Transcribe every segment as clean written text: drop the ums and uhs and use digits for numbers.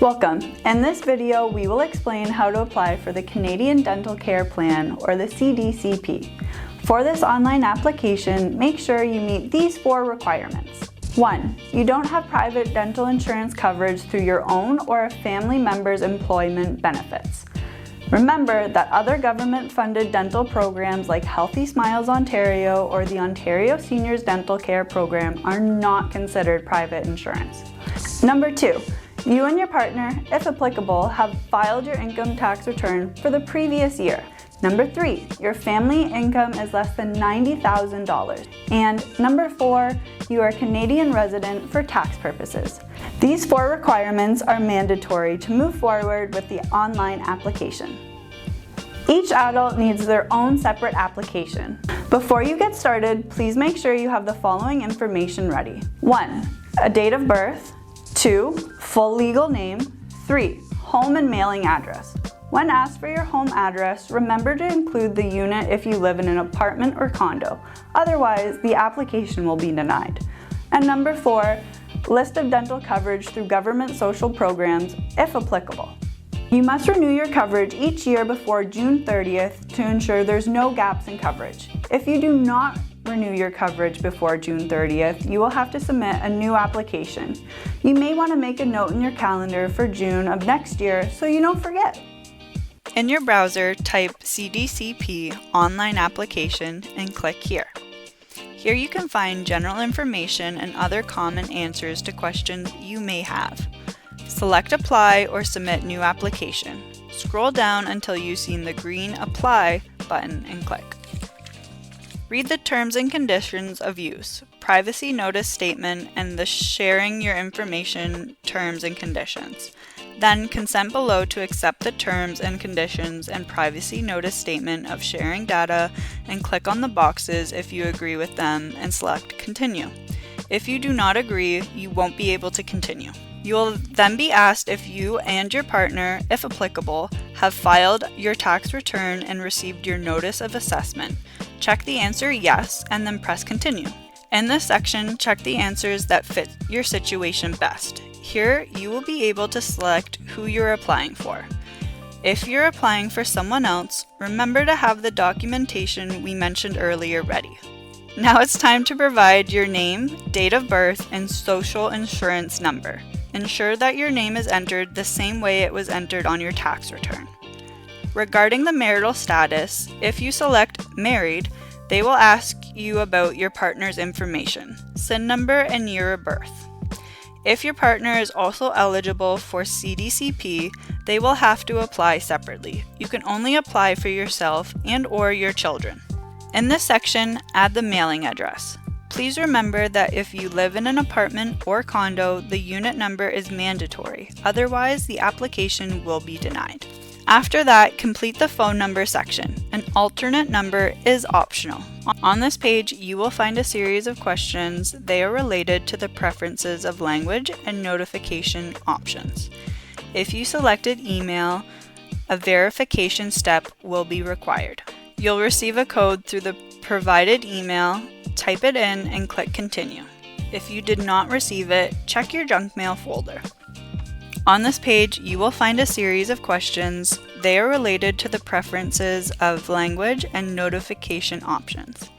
Welcome. In this video, we will explain how to apply for the Canadian Dental Care Plan, or the CDCP. For this online application, make sure you meet these 4 requirements. 1. You don't have private dental insurance coverage through your own or a family member's employment benefits. Remember that other government-funded dental programs like Healthy Smiles Ontario or the Ontario Seniors Dental Care Program are not considered private insurance. Number 2. You and your partner, if applicable, have filed your income tax return for the previous year. Number 3, your family income is less than $90,000. And number 4, you are a Canadian resident for tax purposes. These 4 requirements are mandatory to move forward with the online application. Each adult needs their own separate application. Before you get started, please make sure you have the following information ready. 1. A date of birth. 2. Full legal name. 3. Home and mailing address. When asked for your home address, remember to include the unit if you live in an apartment or condo. Otherwise, the application will be denied. And number 4, list of dental coverage through government social programs, if applicable. You must renew your coverage each year before June 30th to ensure there's no gaps in coverage. If you do not renew your coverage before June 30th, you will have to submit a new application. You may want to make a note in your calendar for June of next year so you don't forget. In your browser, type CDCP online application and click here. Here you can find general information and other common answers to questions you may have. Select Apply or Submit New Application. Scroll down until you've seen the green Apply button and click. Read the terms and conditions of use, privacy notice statement, and the sharing your information terms and conditions. Then consent below to accept the terms and conditions and privacy notice statement of sharing data and click on the boxes if you agree with them and select Continue. If you do not agree, you won't be able to continue. You will then be asked if you and your partner, if applicable, have filed your tax return and received your notice of assessment. Check the answer yes and then press Continue. In this section, check the answers that fit your situation best. Here, you will be able to select who you're applying for. If you're applying for someone else, remember to have the documentation we mentioned earlier ready. Now it's time to provide your name, date of birth, and social insurance number. Ensure that your name is entered the same way it was entered on your tax return. Regarding the marital status, if you select Married, they will ask you about your partner's information, SIN number, and year of birth. If your partner is also eligible for CDCP, they will have to apply separately. You can only apply for yourself and/or your children. In this section, add the mailing address. Please remember that if you live in an apartment or condo, the unit number is mandatory. Otherwise, the application will be denied. After that, complete the phone number section. An alternate number is optional. On this page, you will find a series of questions. They are related to the preferences of language and notification options. If you selected email, a verification step will be required. You'll receive a code through the provided email. Type it in and click Continue. If you did not receive it, check your junk mail folder. On this page, you will find a series of questions. They are related to the preferences of language and notification options.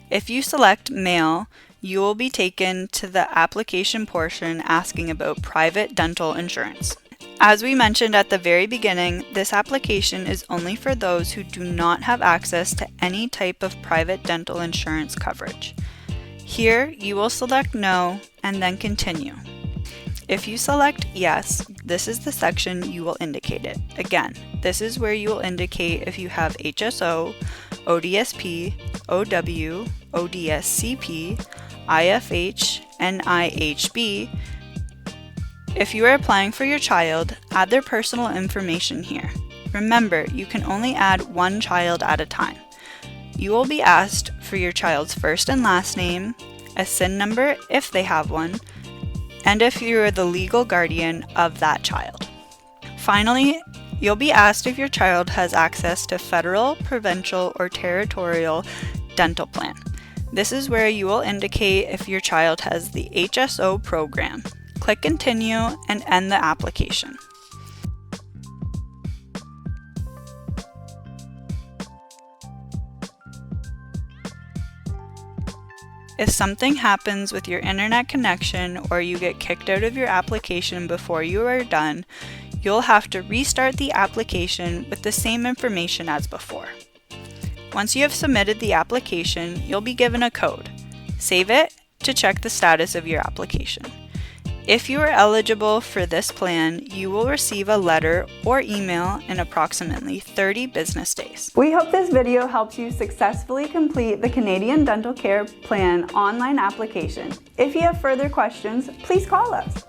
If you select Mail, you will be taken to the application portion asking about private dental insurance. As we mentioned at the very beginning, this application is only for those who do not have access to any type of private dental insurance coverage. Here, you will select No and then Continue. If you select Yes, this is the section you will indicate it. Again, this is where you will indicate if you have HSO, ODSP, OW, ODSCP, IFH, and IHB. If you are applying for your child, add their personal information here. Remember, you can only add one child at a time. You will be asked for your child's first and last name, a SIN number if they have one, and if you are the legal guardian of that child. Finally, you'll be asked if your child has access to federal, provincial, or territorial dental plan. This is where you will indicate if your child has the HSO program. click Continue and end the application. If something happens with your internet connection or you get kicked out of your application before you are done, you'll have to restart the application with the same information as before. Once you have submitted the application, you'll be given a code. Save it to check the status of your application. If you are eligible for this plan, you will receive a letter or email in approximately 30 business days. We hope this video helps you successfully complete the Canadian Dental Care Plan online application. If you have further questions, please call us.